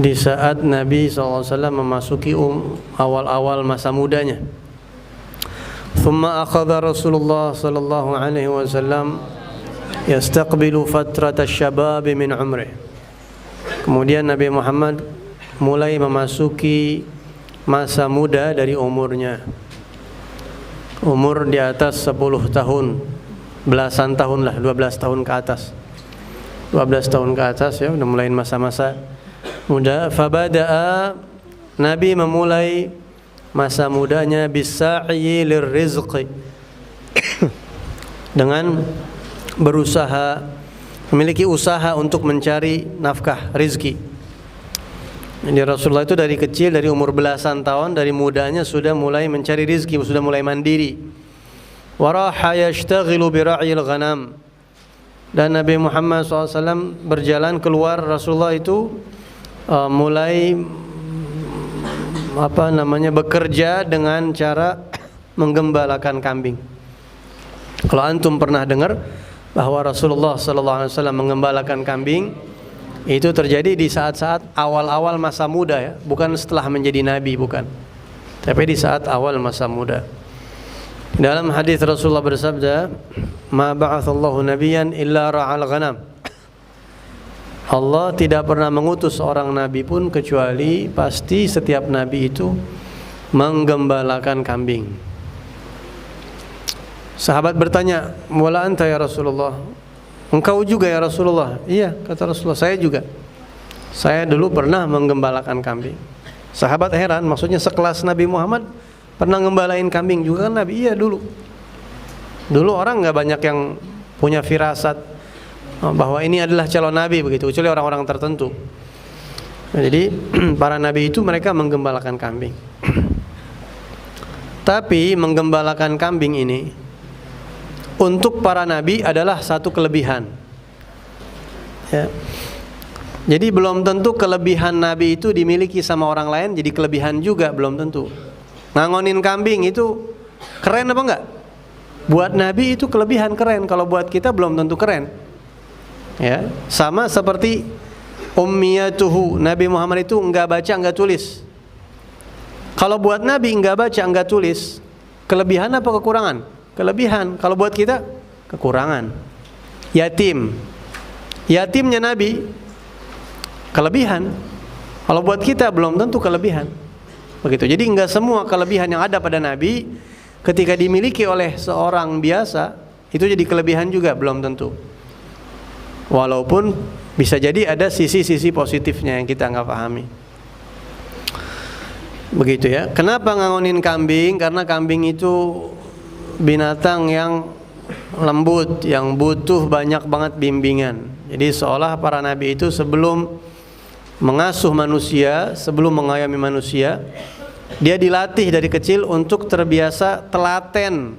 di saat Nabi SAW memasuki awal-awal masa mudanya. Thumma akhadha Rasulullah sallallahu alaihi wasallam yastaqbilu fatrat asy-syabab min umrih. Kemudian Nabi Muhammad mulai memasuki masa muda dari umurnya. Umur di atas 10 tahun, belasan tahun lah, 12 tahun ke atas. 12 tahun ke atas ya, udah mulai masa-masa muda. Fabada'a, Nabi memulai masa mudanya bisa'yi lirrizqi, dengan berusaha, memiliki usaha untuk mencari nafkah, rizki. Jadi Rasulullah itu dari kecil, dari umur belasan tahun, dari mudanya sudah mulai mencari rizki, sudah mulai mandiri. Waraha yashtaghilu bira'il ghanam, dan Nabi Muhammad SAW berjalan keluar. Rasulullah itu mulai bekerja dengan cara menggembalakan kambing. Kalau antum pernah dengar bahwa Rasulullah SAW menggembalakan kambing, itu terjadi di saat-saat awal-awal masa muda ya, bukan setelah menjadi nabi, bukan, tapi di saat awal masa muda. Dalam hadis Rasulullah bersabda, "Ma ba'atsallahu nabiyyan illa ra'al ghanam." Allah tidak pernah mengutus seorang nabi pun kecuali pasti setiap nabi itu menggembalakan kambing. Sahabat bertanya, "Wala anta ya Rasulullah?" Engkau juga ya Rasulullah? Iya, kata Rasulullah, saya juga. Saya dulu pernah menggembalakan kambing. Sahabat heran, maksudnya sekelas Nabi Muhammad pernah ngembalain kambing juga kan Nabi? Iya dulu. Dulu orang nggak banyak yang punya firasat bahwa ini adalah calon nabi begitu, kecuali orang-orang tertentu. Nah, jadi para nabi itu mereka menggembalakan kambing. Tapi menggembalakan kambing ini untuk para nabi adalah satu kelebihan. Ya. Jadi belum tentu kelebihan nabi itu dimiliki sama orang lain jadi kelebihan juga, belum tentu. Ngangonin kambing itu keren apa enggak? Buat nabi itu kelebihan, keren. Kalau buat kita belum tentu keren. Ya, sama seperti ummiyatuhu, Nabi Muhammad itu enggak baca, enggak tulis. Kalau buat Nabi enggak baca, enggak tulis, kelebihan apa kekurangan? Kelebihan. Kalau buat kita kekurangan. Yatim. Yatimnya Nabi kelebihan. Kalau buat kita belum tentu kelebihan. Begitu. Jadi enggak semua kelebihan yang ada pada Nabi ketika dimiliki oleh seorang biasa itu jadi kelebihan juga, belum tentu. Walaupun bisa jadi ada sisi-sisi positifnya yang kita nggak pahami. Begitu ya. Kenapa ngangonin kambing? Karena kambing itu binatang yang lembut, yang butuh banyak banget bimbingan. Jadi seolah para nabi itu sebelum mengasuh manusia, sebelum mengayomi manusia, dia dilatih dari kecil untuk terbiasa telaten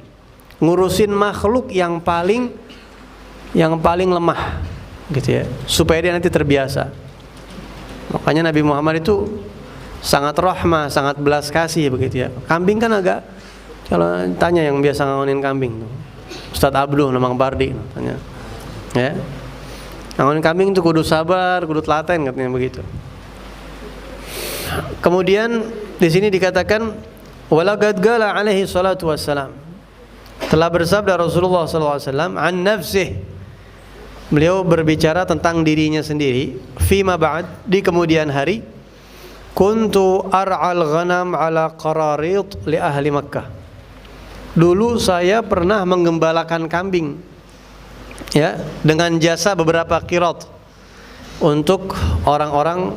ngurusin makhluk yang paling lemah, gitu ya, supaya dia nanti terbiasa. Makanya Nabi Muhammad itu sangat rahmah, sangat belas kasih, begitu ya. Kambing kan agak, kalau tanya yang biasa ngangonin kambing, Ustadz Abdul Namang Bardi, tanya, ya, ngangonin kambing itu kudu sabar, kudu telaten, katanya begitu. Kemudian di sini dikatakan, walaqad qala alaihi salatu wassalam, telah bersabda Rasulullah SAW an nafsih, beliau berbicara tentang dirinya sendiri, fima ba'd, di kemudian hari, kuntu ar'al ghanam ala qararit li ahli Makkah. Dulu saya pernah menggembalakan kambing, ya, dengan jasa beberapa qirat untuk orang-orang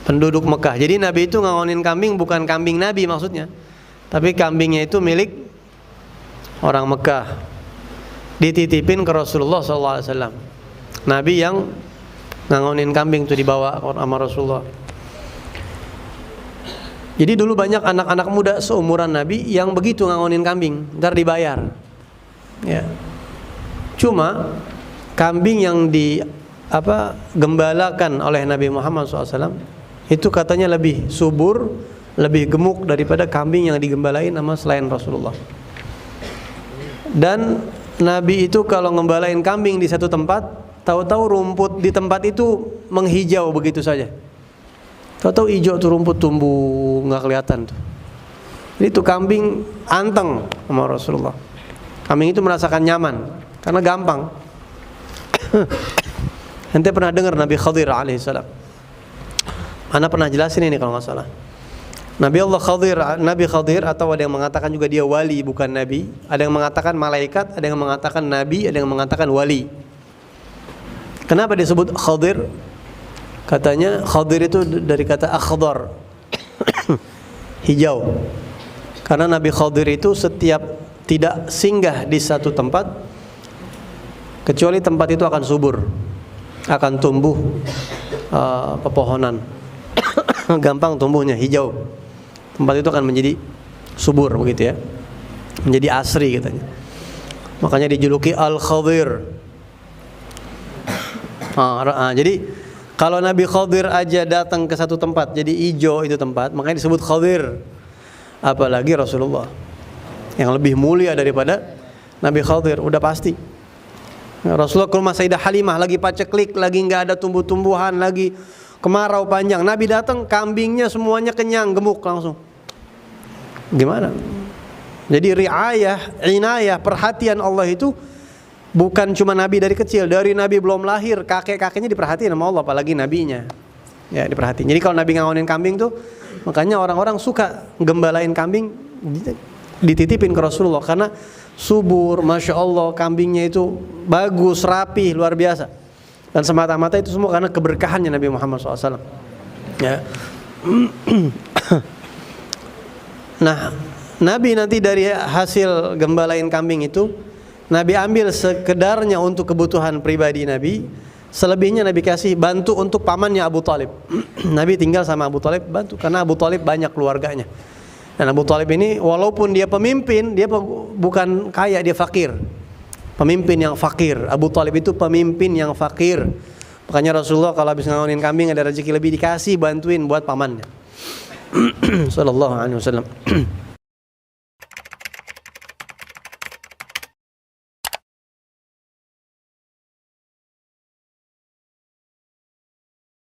penduduk Mekah. Jadi Nabi itu ngangonin kambing bukan kambing Nabi maksudnya, tapi kambingnya itu milik orang Mekah, dititipin ke Rasulullah SAW. Nabi yang ngangonin kambing itu dibawa sama Rasulullah. Jadi dulu banyak anak-anak muda seumuran Nabi yang begitu ngangonin kambing, ntar dibayar. Ya. Cuma kambing yang gembalakan oleh Nabi Muhammad SAW itu katanya lebih subur, lebih gemuk daripada kambing yang digembalain sama selain Rasulullah. Dan Nabi itu kalau ngembalain kambing di satu tempat, tahu-tahu rumput di tempat itu menghijau begitu saja. Tahu-tahu hijau tuh rumput tumbuh nggak kelihatan tuh. Jadi tuh kambing anteng sama Rasulullah. Kambing itu merasakan nyaman karena gampang. Ente pernah dengar Nabi Khadir alaihissalam? Ana pernah jelasin ini kalau nggak salah. Nabi Khadir atau ada yang mengatakan juga dia wali bukan nabi, ada yang mengatakan malaikat, ada yang mengatakan nabi, ada yang mengatakan wali. Kenapa disebut Khadir? Katanya Khadir itu dari kata akhdar, hijau. Karena Nabi Khadir itu setiap tidak singgah di satu tempat kecuali tempat itu akan subur, akan tumbuh pepohonan. Gampang tumbuhnya, hijau. Tempat itu akan menjadi subur begitu ya, menjadi asri katanya. Makanya dijuluki Al-Khadir. Jadi kalau Nabi Khadir aja datang ke satu tempat jadi hijau itu tempat, makanya disebut Khadir. Apalagi Rasulullah yang lebih mulia daripada Nabi Khadir, udah pasti. Rasulullah ke rumah Sayyidah Halimah lagi paceklik, lagi nggak ada tumbuh-tumbuhan, lagi kemarau panjang. Nabi datang, kambingnya semuanya kenyang, gemuk langsung. Gimana? Jadi riayah, inayah, perhatian Allah itu bukan cuma Nabi dari kecil, dari Nabi belum lahir, kakek-kakeknya diperhatiin sama Allah, apalagi nabinya. Ya, diperhatiin. Jadi kalau Nabi ngawinin kambing tuh, makanya orang-orang suka gembalain kambing, dititipin ke Rasulullah karena subur, masya Allah, kambingnya itu bagus, rapi, luar biasa. Dan semata-mata itu semua karena keberkahannya Nabi Muhammad SAW. Ya. Nah, Nabi nanti dari hasil gembalain kambing itu, Nabi ambil sekedarnya untuk kebutuhan pribadi Nabi. Selebihnya Nabi kasih bantu untuk pamannya Abu Talib. Nabi tinggal sama Abu Talib, bantu karena Abu Talib banyak keluarganya. Dan Abu Talib ini walaupun dia pemimpin, dia bukan kaya, dia fakir. Pemimpin yang fakir. Abu Talib itu pemimpin yang fakir. Makanya Rasulullah kalau habis ngawinin kambing ada rezeki lebih dikasih, bantuin buat pamannya. Sallallahu alaihi wasallam.